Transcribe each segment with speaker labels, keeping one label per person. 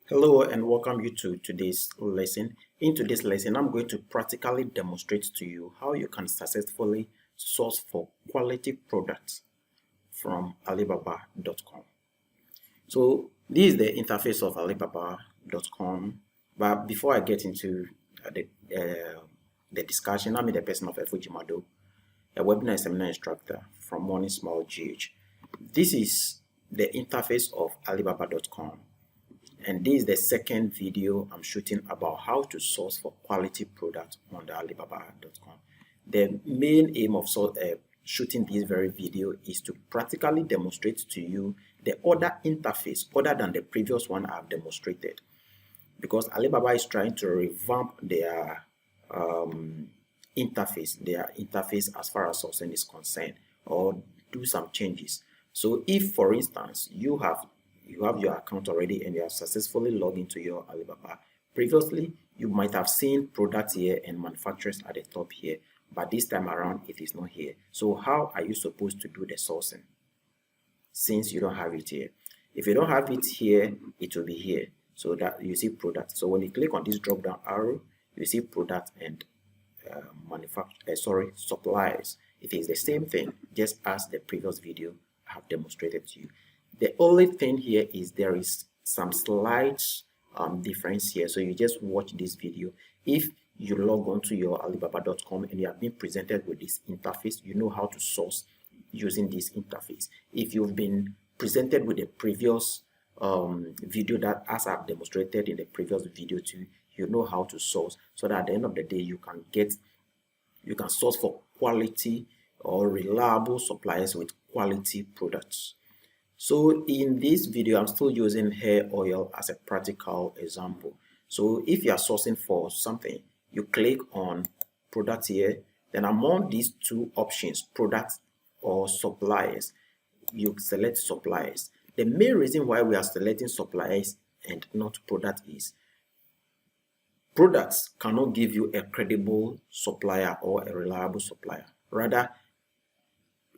Speaker 1: Hello and welcome you to today's lesson. In today's lesson, I'm going to practically demonstrate to you how you can successfully source for quality products from Alibaba.com. So this is the interface of Alibaba.com. But before I get into the discussion, I'm the person of Efujimado, a webinar and seminar instructor from Morning Small GH. This is the interface of Alibaba.com. And this is the second video I'm shooting about how to source for quality products on the Alibaba.com. The main aim of shooting this very video is to practically demonstrate to you the other interface other than the previous one I've demonstrated. Because Alibaba is trying to revamp their interface as far as sourcing is concerned, or do some changes. So if, for instance, you have your account already and you have successfully logged into your Alibaba. Previously, you might have seen products here and manufacturers at the top here, but this time around it is not here. So how are you supposed to do the sourcing since you don't have it here? If you don't have it here, it will be here. So that you see product. So when you click on this drop down arrow, you see product and suppliers. It is the same thing, just as the previous video I have demonstrated to you. The only thing here is there is some slight difference here. So you just watch this video. If you log on to your Alibaba.com and you have been presented with this interface, you know how to source using this interface. If you've been presented with the previous video that as I've demonstrated in the previous video too, you know how to source, so that at the end of the day you can source for quality or reliable suppliers with quality products. So in this video, I'm still using hair oil as a practical example. So if you are sourcing for something, you click on product here, then among these two options, products or suppliers, you select suppliers. The main reason why we are selecting suppliers and not product is products cannot give you a credible supplier or a reliable supplier. Rather,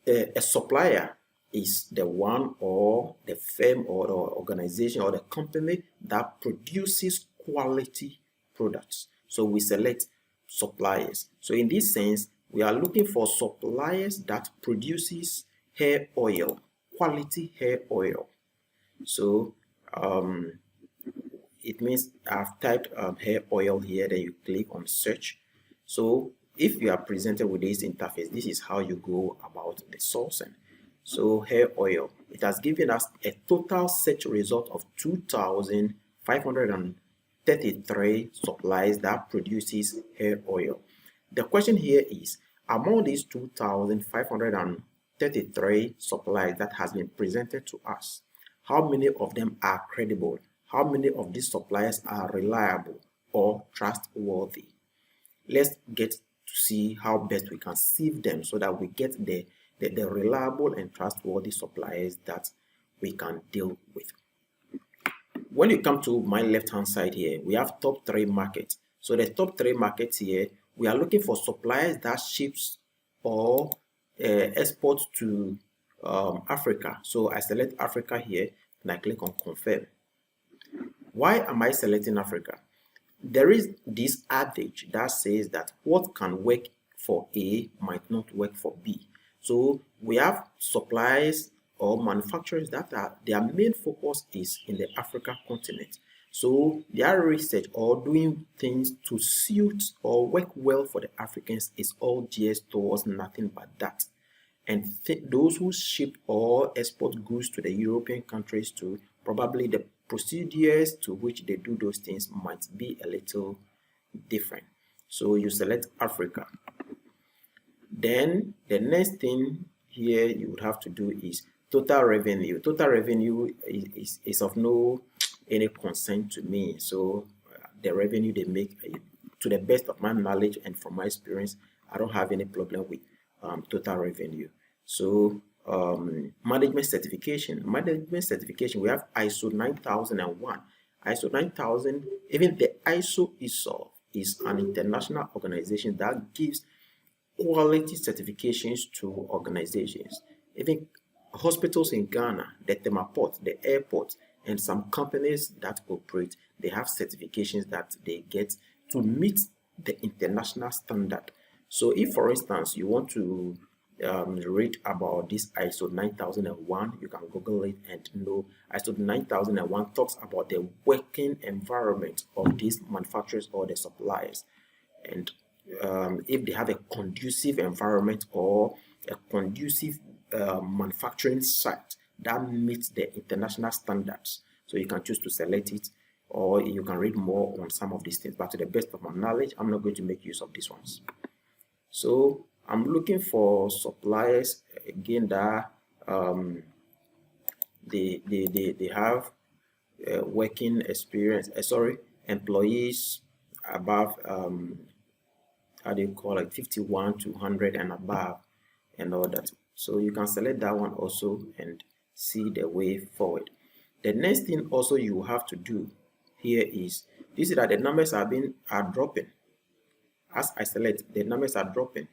Speaker 1: a supplier is the one or the firm or the organization or the company that produces quality products. So we select suppliers. So in this sense, we are looking for suppliers that produces hair oil, quality hair oil. So it means I've typed hair oil here, then you click on search. So if you are presented with this interface, this is how you go about the sourcing. So hair oil, it has given us a total search result of 2,533 supplies that produces hair oil. The question here is, among these 2,533 supplies that has been presented to us, how many of them are credible? How many of these suppliers are reliable or trustworthy? Let's get to see how best we can sieve them so that we get the reliable and trustworthy suppliers that we can deal with. When you come to my left hand side here, we have top 3 markets. So the top 3 markets here, we are looking for suppliers that ships or export to Africa. So I select Africa here and I click on confirm. Why am I selecting Africa? There is this adage that says that what can work for A might not work for B. So we have suppliers or manufacturers that their main focus is in the African continent. So their research or doing things to suit or work well for the Africans is all geared towards nothing but that. And those who ship or export goods to the European countries too, probably the procedures to which they do those things might be a little different. So you select Africa. Then the next thing here you would have to do is total revenue. Total revenue is of no any concern to me. So the revenue they make, to the best of my knowledge and from my experience, I don't have any problem with total revenue. So management certification, we have ISO 9001. ISO 9000, even the ISO itself is an international organization that gives quality certifications to organizations. Even hospitals in Ghana, the Tema port, the airport, And some companies that operate, they have certifications that they get to meet the international standard. So if, for instance, you want to read about this ISO 9001, you can Google it and know ISO 9001 talks about the working environment of these manufacturers or the suppliers. And if they have a conducive environment or a conducive manufacturing site that meets the international standards, so you can choose to select it, or you can read more on some of these things. But to the best of my knowledge, I'm not going to make use of these ones. So I'm looking for suppliers again that they have working experience. Employees above how do you call it, 51 to 100 and above, and all that. So you can select that one also and see the way forward. The next thing also you have to do here is, you see that the numbers are dropping. As I select, the numbers are dropping.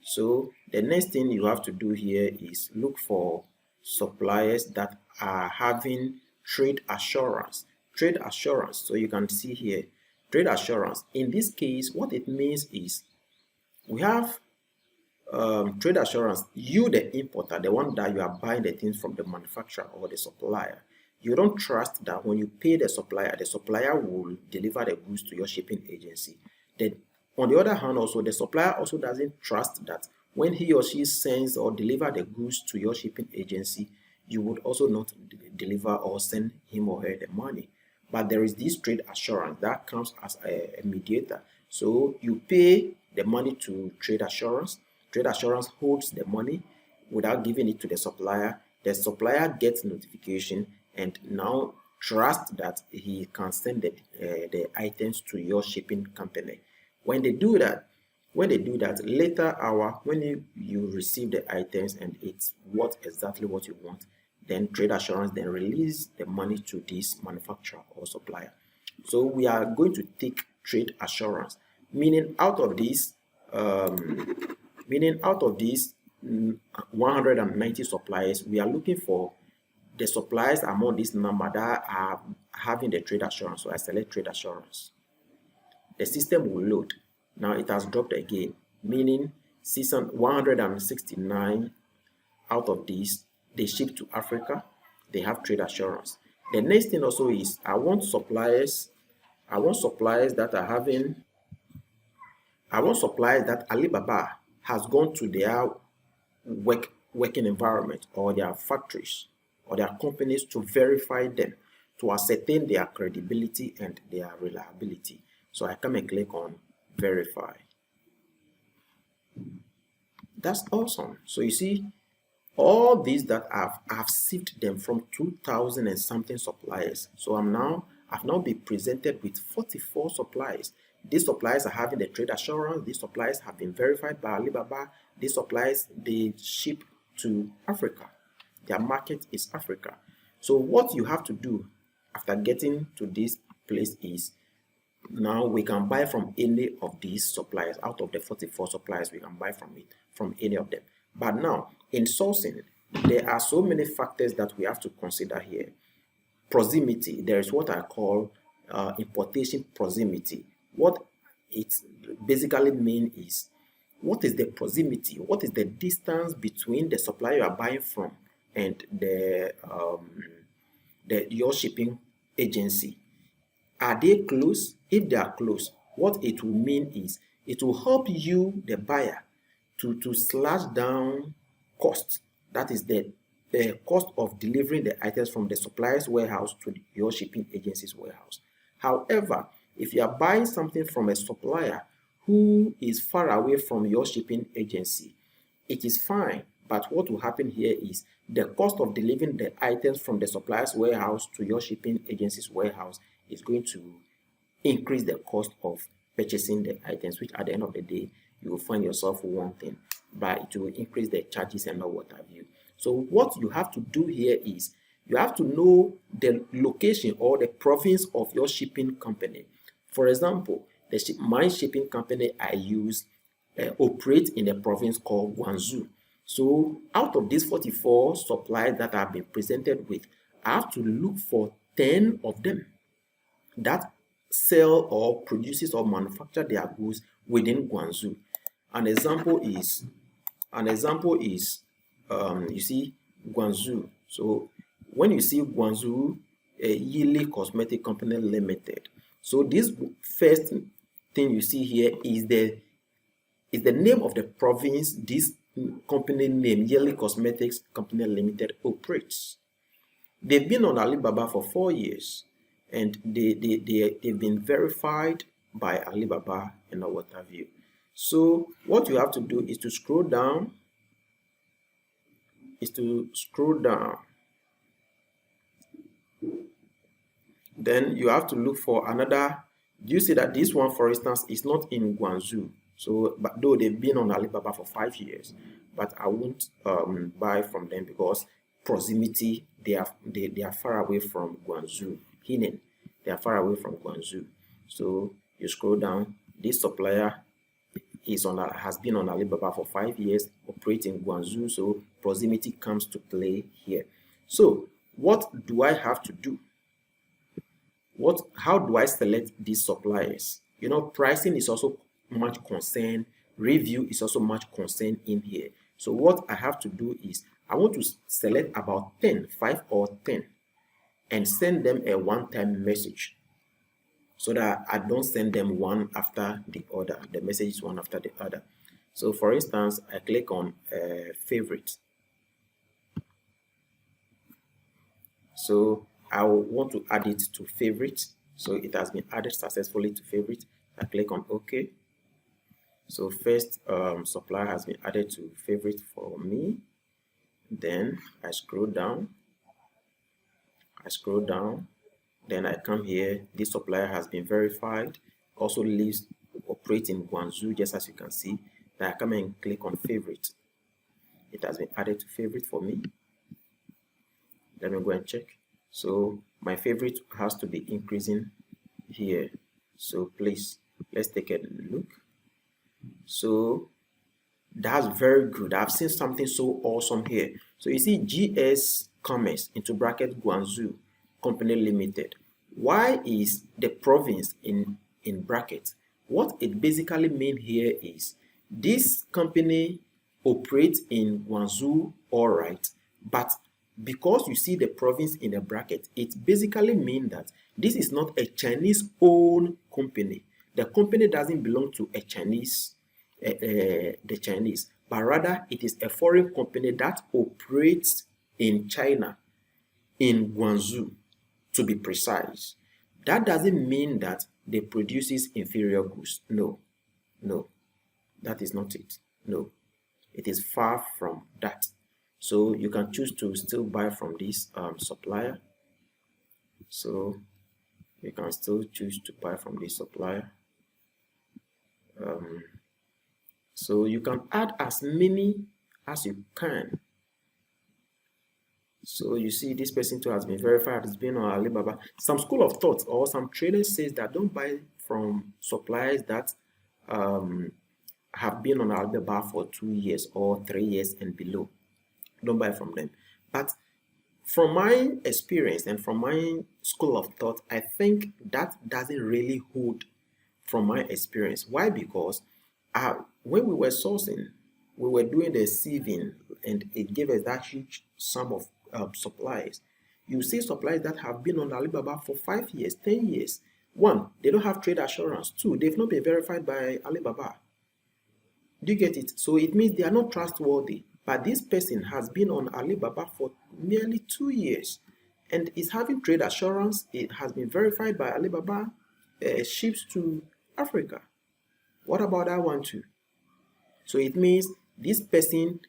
Speaker 1: So the next thing you have to do here is look for suppliers that are having trade assurance. Trade assurance. So you can see here, trade assurance. In this case, what it means is we have trade assurance. You, the importer, the one that you are buying the things from the manufacturer or the supplier, you don't trust that when you pay the supplier will deliver the goods to your shipping agency. Then, on the other hand, also the supplier also doesn't trust that when he or she sends or deliver the goods to your shipping agency, you would also not deliver or send him or her the money. But there is this trade assurance that comes as a mediator. So you pay the money to trade assurance. Trade assurance holds the money without giving it to the supplier. The supplier gets notification and now trust that he can send the items to your shipping company. When they do that, later hour, when you receive the items and it's exactly what you want, then trade assurance then release the money to this manufacturer or supplier. So we are going to take trade assurance, meaning out of these 190 suppliers, we are looking for the suppliers among this number that are having the trade assurance. So I select trade assurance. The system will load. Now it has dropped again, meaning 169 out of these, they ship to Africa, they have trade assurance. The next thing also is I want suppliers that Alibaba has gone to their working environment or their factories or their companies to verify them, to ascertain their credibility and their reliability. So I come and click on verify. That's awesome. So you see, all these that I've sieved them from 2,000 and something suppliers. So I've now been presented with 44 suppliers. These suppliers are having the trade assurance. These suppliers have been verified by Alibaba. These suppliers, they ship to Africa. Their market is Africa. So what you have to do after getting to this place is, now we can buy from any of these suppliers. Out of the 44 suppliers, we can buy from any of them. But now, in sourcing, there are so many factors that we have to consider here. Proximity, there is what I call importation proximity. What it basically means is, what is the proximity? What is the distance between the supplier you are buying from and your shipping agency? Are they close? If they are close, what it will mean is it will help you, the buyer, to slash down costs. That is the cost of delivering the items from the supplier's warehouse to your shipping agency's warehouse. However, if you are buying something from a supplier who is far away from your shipping agency, it is fine. But what will happen here is the cost of delivering the items from the supplier's warehouse to your shipping agency's warehouse is going to increase the cost of purchasing the items, which at the end of the day, you will find yourself wanting, but it will increase the charges and all what have you. So what you have to do here is you have to know the location or the province of your shipping company. For example, my shipping company I use operates in a province called Guangzhou. So out of these 44 suppliers that I've been presented with, I have to look for 10 of them that sell or produces or manufacture their goods within Guangzhou. An example is you see Guangzhou. So when you see Guangzhou Yearly Cosmetic Company Limited, so this first thing you see here is the name of the province this company name, Yearly Cosmetics Company Limited, operates. They've been on Alibaba for 4 years, and they've been verified by Alibaba and what have you. So what you have to do is to scroll down, then you have to look for another. You see that this one, for instance, is not in Guangzhou. So, but though they've been on Alibaba for 5 years, but I won't buy from them because proximity, they are far away from Guangzhou. Hinen, they are far away from Guangzhou. So you scroll down. This supplier has been on Alibaba for 5 years, operating Guangzhou. So proximity comes to play here. So what do I have to do? How do I select these suppliers? You know, pricing is also much concerned. Review is also much concerned in here. So what I have to do is I want to select about 5 or 10, and send them a one-time message so that I don't send them one after the other. The message is one after the other. So for instance, I click on favorite. So I want to add it to favorite. So it has been added successfully to favorite. I click on OK. So first supplier has been added to favorite for me. Then I scroll down. Then I come here. This supplier has been verified. Also operates in Guangzhou, just as you can see. Then I come and click on favorite. It has been added to favorite for me. Let me go and check. So my favorite has to be increasing here. So please, let's take a look. So that's very good. I've seen something so awesome here. So you see GS Commerce into bracket Guangzhou Company Limited. Why is the province in brackets? What it basically means here is this company operates in Guangzhou, all right, but because you see the province in a bracket, it basically means that this is not a Chinese-owned company. The company doesn't belong to a Chinese, but rather it is a foreign company that operates in China, in Guangzhou, to be precise. That doesn't mean that they produces inferior goods. No, that is not it. No, it is far from that. So you can choose to still buy from this supplier. So you can still choose to buy from this supplier. So you can add as many as you can. So you see this person too has been verified, has been on Alibaba. Some school of thought or some traders says that don't buy from suppliers that have been on Alibaba for 2 years or 3 years and below. Don't buy from them. But from my experience and from my school of thought, I think that doesn't really hold from my experience. Why? Because when we were sourcing, we were doing the sieving, and it gave us that huge sum of suppliers. You see suppliers that have been on Alibaba for 5 years, 10 years. 1, they don't have trade assurance. 2, they've not been verified by Alibaba. Do you get it? So it means they are not trustworthy. But this person has been on Alibaba for nearly 2 years and is having trade assurance. It has been verified by Alibaba, ships to Africa. What about that one too? So it means this person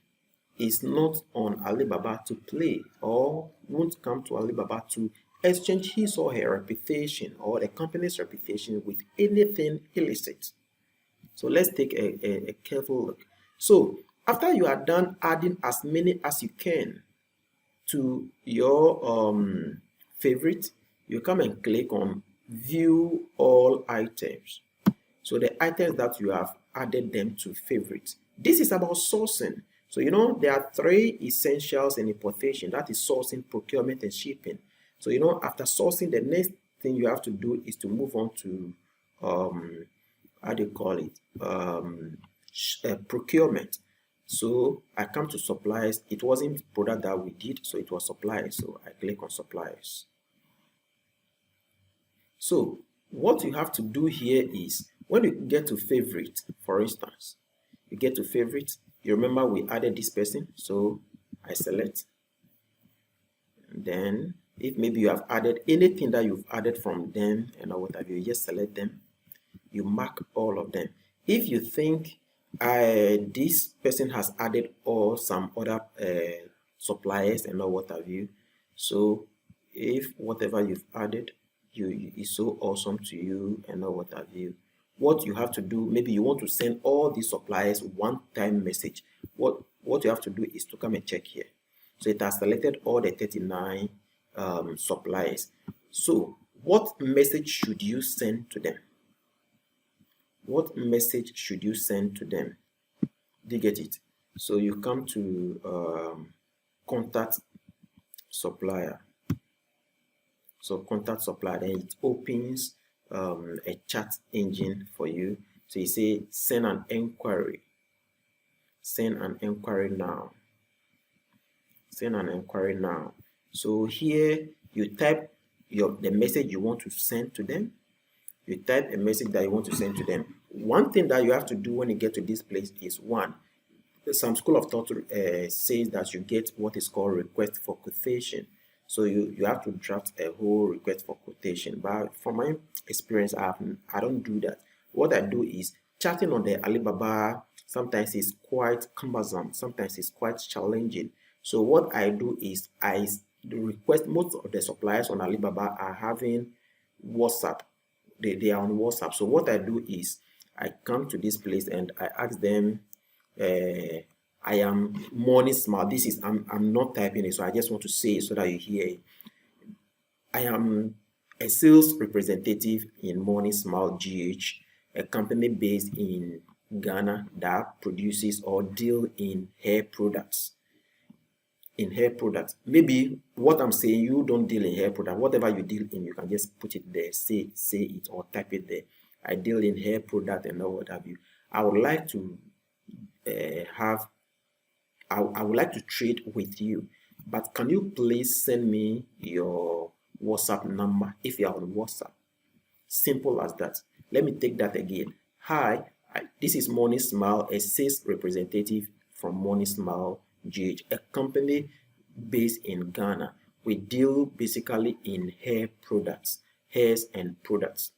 Speaker 1: is not on Alibaba to play, or won't come to Alibaba to exchange his or her reputation or the company's reputation with anything illicit. So let's take a careful look. So after you are done adding as many as you can to your favorite, you come and click on view all items. So the items that you have added them to favorite. This is about sourcing. So you know there are 3 essentials in importation. That is sourcing, procurement, and shipping. So after sourcing, the next thing you have to do is to move on to how do you call it, procurement. So I come to suppliers. It wasn't product that we did, so it was suppliers. So I click on suppliers. So what you have to do here is, when you get to favorite, for instance, you get to favorite, you remember we added this person, so I select. And then if maybe you have added anything that you've added from them and what have you, just select them. You mark all of them. If you think this person has added or some other suppliers and what have you, so if whatever you've added is so awesome to you and what have you, what you have to do, maybe you want to send all these suppliers one-time message. What you have to do is to come and check here. So it has selected all the 39 suppliers. So what message should you send to them? What message should you send to them? Do you get it? So you come to contact supplier. So contact supplier, then it opens a chat engine for you. So you say send an inquiry. Send an inquiry now. Send an inquiry now. So here you type the message you want to send to them. You type a message that you want to send to them. One thing that you have to do when you get to this place is, one, some school of thought says that you get what is called request for quotation. So you have to draft a whole request for quotation. But from my experience, I don't do that. What I do is, chatting on the Alibaba sometimes is quite cumbersome. Sometimes it's quite challenging. So what I do is I request. Most of the suppliers on Alibaba are having WhatsApp. They are on WhatsApp. So what I do is I come to this place and I ask them, I am Morning Smile. This is, I'm not typing it, so I just want to say it so that you hear it. I am a sales representative in Morning Smile GH, a company based in Ghana that produces or deal in hair products. Maybe what I'm saying, you don't deal in hair product. Whatever you deal in, you can just put it there, say it or type it there. I deal in hair product and what have you. I would like to I would like to trade with you, but can you please send me your WhatsApp number if you are on WhatsApp? Simple as that. Let me take that again. Hi, this is Morning Smile, a sales representative from Morning Smile GH, a company based in Ghana. We deal basically in hairs and products.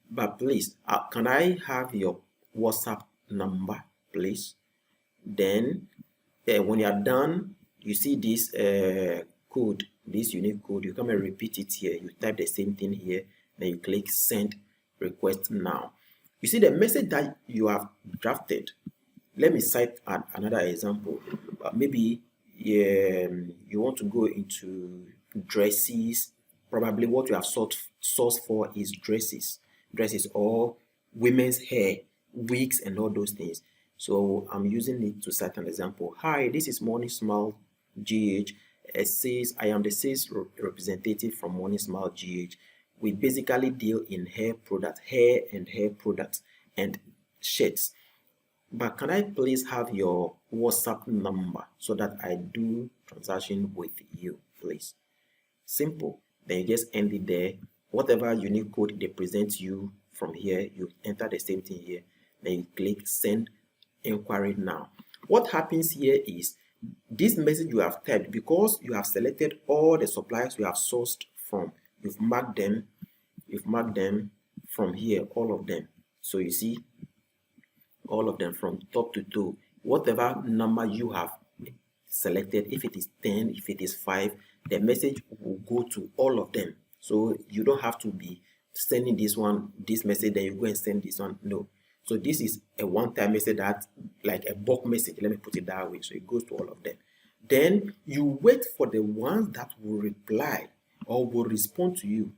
Speaker 1: But please, can I have your WhatsApp number, please? Then, when you are done, you see this code, this unique code. You come and repeat it here. You type the same thing here. Then you click send request now. You see the message that you have drafted. Let me cite another example. Maybe you want to go into dresses. Probably what you have sourced for is dresses or women's hair, wigs, and all those things. So I'm using it to cite an example. Hi, this is Morning Smile GH. It says I am the sales representative from Morning Smile GH. We basically deal in hair and hair products and shirts. But can I please have your WhatsApp number so that I do transaction with you, please? Simple. Then you just end it there. Whatever unique code they present you from here, you enter the same thing here. Then you click send inquiry now. What happens here is this message you have typed, because you have selected all the suppliers you have sourced from, you've marked them from here, all of them. So you see all of them from top to toe. Whatever number you have selected, if it is 10, if it is 5, the message will go to all of them. So you don't have to be sending this message, then you go and send this one. No. So this is a one-time message, that like a bulk message. Let me put it that way. So it goes to all of them. Then you wait for the ones that will reply or will respond to you.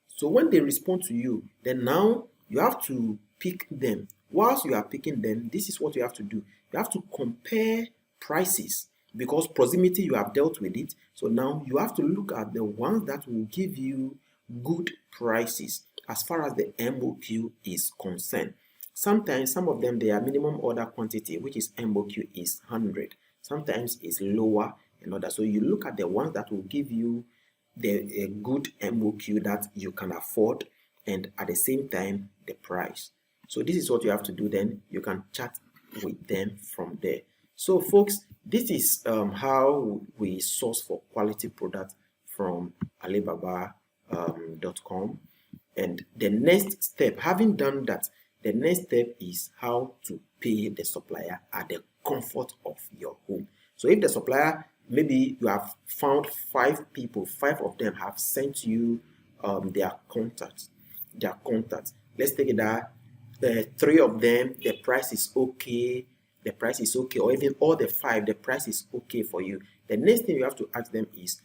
Speaker 1: So when they respond to you, then now you have to pick them. Whilst you are picking them, this is what you have to do. You have to compare prices. because proximity, you have dealt with it. So now you have to look at the ones that will give you good prices as far as the MOQ is concerned. Sometimes some of them, their minimum order quantity, which is MOQ, is 100. Sometimes it's lower and other. So you look at the ones that will give you a good MOQ that you can afford, and at the same time the price. So this is what you have to do. Then you can chat with them from there. So folks, this is how we source for quality products from Alibaba.com. And the next step, having done that, the next step is how to pay the supplier at the comfort of your home. So if the supplier, maybe you have found 5 people, 5 of them have sent you their contacts. Let's take it that 3 of them, the price is okay, or even all the 5, the price is okay for you. The next thing you have to ask them is,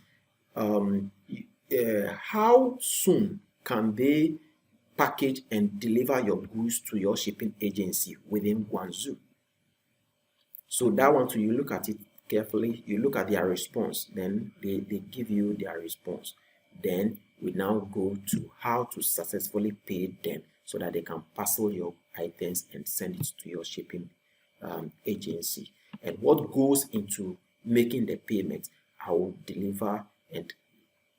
Speaker 1: how soon can they package and deliver your goods to your shipping agency within Guangzhou? So that one too, you look at it carefully, you look at their response, then they give you their response. Then we now go to how to successfully pay them so that they can parcel your items and send it to your shipping agency. And what goes into making the payment, I will deliver and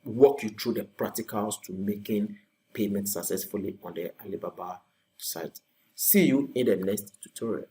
Speaker 1: walk you through the practicals to making payment successfully on the Alibaba site. See you in the next tutorial.